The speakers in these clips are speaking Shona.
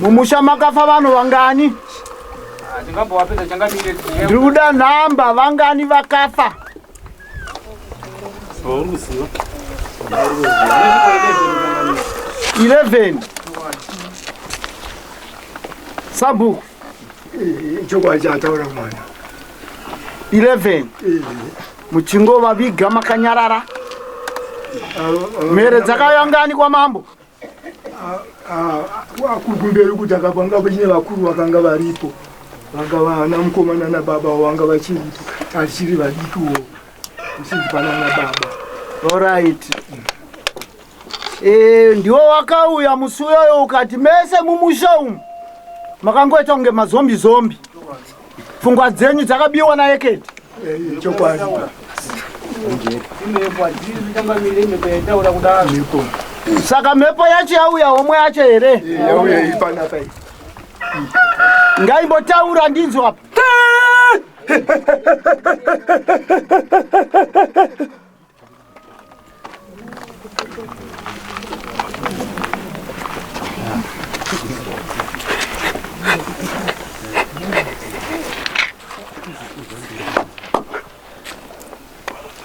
Mumusha makafa vanhu vangani? Ndikuda nhamba vangani vakafa? 11. Sabu. Chokwachataura mwana. 11. Muchingo vaviga makanyarara. Mere dzakayangani kwa mambo. Kumberi kuti akapanga pachine vakuru vakanga varipo. Vanga vana mukomana nababa vanga vachiripo. Achiri vadikuwo. Usiti pana nababa. Alright. Ndiwo wakauya musuyoyo ukati mese mumusha umu makangoita kunge mazombi. Pfungwa dzenyu dzakabiwa naeketi. Chokwadi. Saka mhepo yacho yauya homwe yacho here? Yauya ipana pai. Ngaimbotaura ndinzwa apa.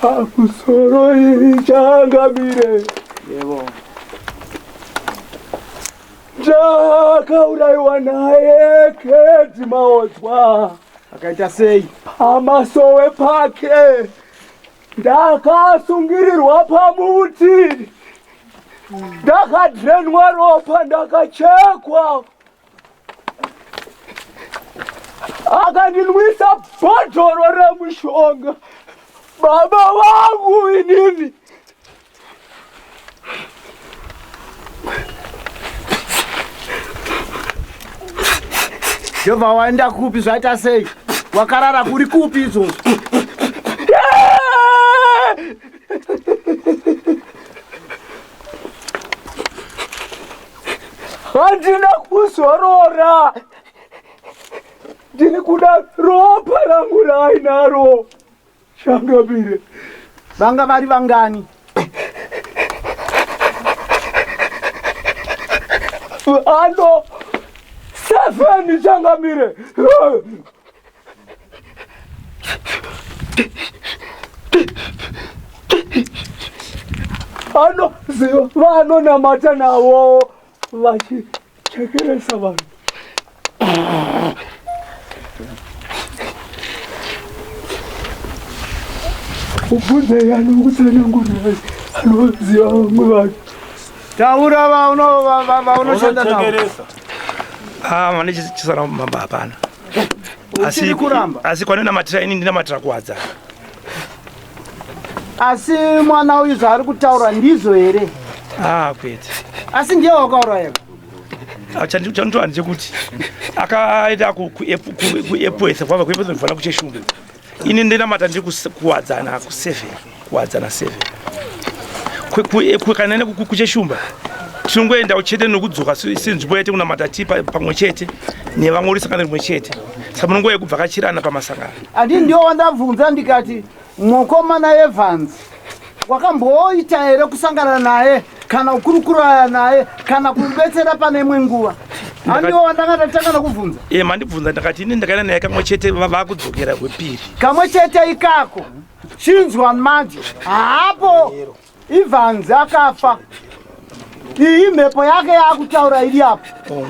Akusoro ichangamire. Yebo. Ndakauraiwa naye Keti Maodzwa. Akaita sei? Pamasowe pake ndakasungirirwa pamuti, ndakadrenwa ropa, ndakachekwa, akandinwisa bhodhoro remushonga. Baba vangu inini Jova waenda kupi zvaita sei? Wakarara kuri kupi izvozvo? handina kuzorora, ndiri kuda ropa rangu rainaro. Changamire. Vanga vari vangani? Ano 7 Changamire. Ano vano namata navo vachichekeresa vanhu. Ubunze yanu kutsanangurira anoziva vamwe vanhu. Taura vaunoshanda navo. Mane chisara mamba hapana. Uchiri kuramba? Asi kwanonamatira ini ndinamatira kuwadza. Asi mwana uyu zvaari kutaura ndizvo here? Kwete. Asi ndiye wakauraya. Chandicho handechekuti akaita kuepwesa kwava kuepwesa ndifana kucheshumba. Ini ndinamata ndiri kuwadzana ku7 kuwadzana 7 kanene kucheshumba tinongoenda chete nokudzoka sinzvimbo yete kunamata ti pamwe chete nevamwe uri sangano rimwe chete saka munongoya kubvakachirana pamasangano. Andi ndiwo wandabvunza ndikati mukomana Evans wakamboita here kusangana naye kana kukurukurana naye kana kubetsera pane imwe nguva? Andiwo wandangatanga nokubvunza. Mandibvunza ndakati ini ndakaenda naye kamwe chete vakudzokera kwepiri. Kamwe chete ikako chinzwa manje hapo Evans akafa. Iyi mhepo yake yakutaura iri apo.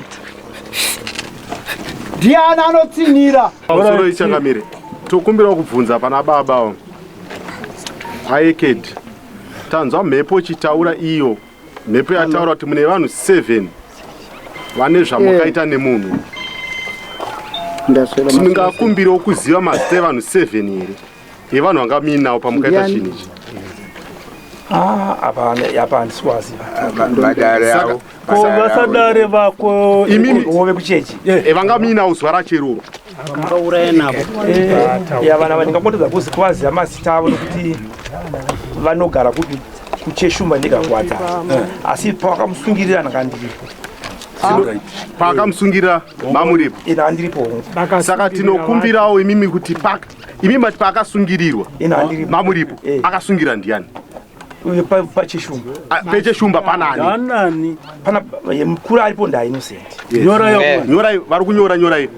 Ndiani anotsinira? Pamusoro Changamire. Tokumbira kubvunza pana baba. Aeked. Tanzwa mhepo chitaura iyo. Mhepo yataura kuti mune vanhu 7 vane zvamakaita nemunhu. Tingakumbirawo kuziva mazita evanhu 7 here. Evanhu vangaminawo pamukaita chinhu ichi. Hapana siwazi. Vasadare vako Wove kuchechi. Vangaminawo zuva rachero. Makauraya navo. Vana vandingangotodza kuziva mazita avo nokuti vanogara kucheshumba ndikakuwadzana. Asi pavakamusungirira ndakandiripo. Pakamusungirira mamuripo. Ina handiripo. Saka tinokumbirawo imimi kuti imi mati paakasungirirwa mamuripo akasungira ndiani? pachishumba pecheshumba panani Danani. pana mukuru aripo nda Innocent Nyora yo. nyorai vari kunyora nyorai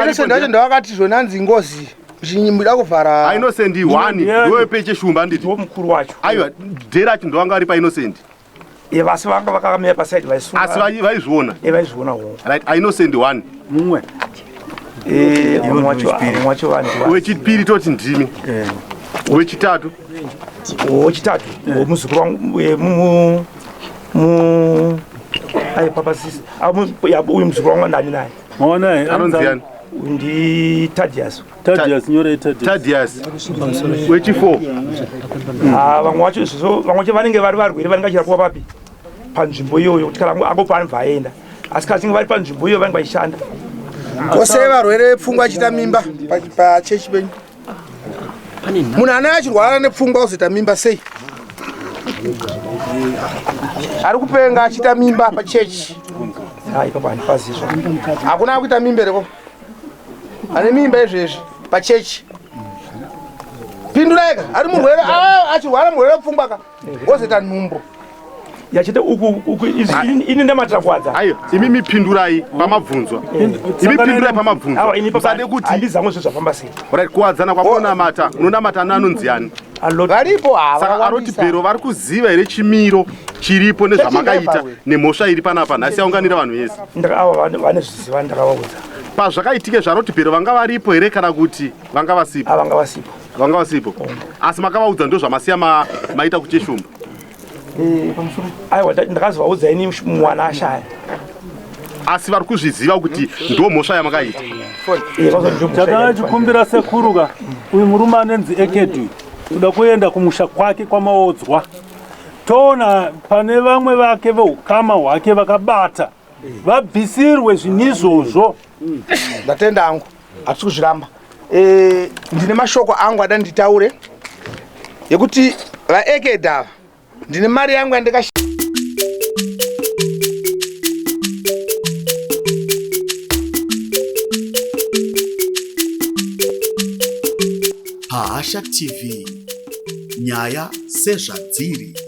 Innocent wacho ndawakati zvonanzi ngozi zvinyimbuda kuvhara Innocent 1 ndiwe pecheshumba nditi ndo mukuru wacho aiwa dherachi ndo vanga vari paInnocent vasi vanga vakamira pasaidi vaisunga asi vaizviona vaizviona ho right Innocent 1 Mumwe. mwacho vanhu wechipiri toti ndimi wechitatu wechitatu muzukuru wangu papasisi uyu muzukuru wangu ndani naye Mona anonziani ndi Thaddeus Nyora Thaddeus. Thaddeus wechi4 vamwe vacho izvozvo vamwe vacho vanenge vari varwere vanenge vachirapiwa papi panzvimbo iyoyo kuti kana angopa anobva aenda asi kachinge vari panzvimbo iyoyo vanenge vachishanda kose varwere pfungwa achita mimba pachechi penyu munhu ane achirwara nepfungwa uzoita mimba sei ari kupenga achita mimba pachechi ipapo handipazizvo hakuna akuita mimba reko ane mimba izvezvi pachechi pinduraika ari murwere achirwara murwere wepfungwa ka ozoita nhumbu yachete ini ndamatira kuwadza aiyo imi mipindurai pamabvunzwa imipindurai pamabvunzwa musade kuti handizamwe zvo zvafamba sei right kuwadzana kwakonamata unonamata neanonziani varipo saka aroti bhero vari kuziva here chimiro chiripo nezvamakaita nemhosva iri panapa nhasi yaunganira vanhu vese ava vane zviziva ndakavaudza pazvakaitike zvaroti bhero vanga varipo here kana kuti vanga vasipo vanga vasipo asi makavaudza ndo zvamasiya maita kucheshumba aiwa ndakazovaudza ini mwana ashaya asi vari kuzviziva kuti ndo mhosva yamakaita Chakachikumbira sekuruka uyu murume anenzi Ekedwi kuda kuenda kumusha kwake kwamaodzwa toona pane vamwe vake veukama hwake vakabata vabvisirwe zvinizvozvo ndatenda angu hatisi kuzviramba ndine mashoko angu ada nditaure yekuti vaekedha ndine mari yangu yandika Pahasha TV, nyaya sezvadziri.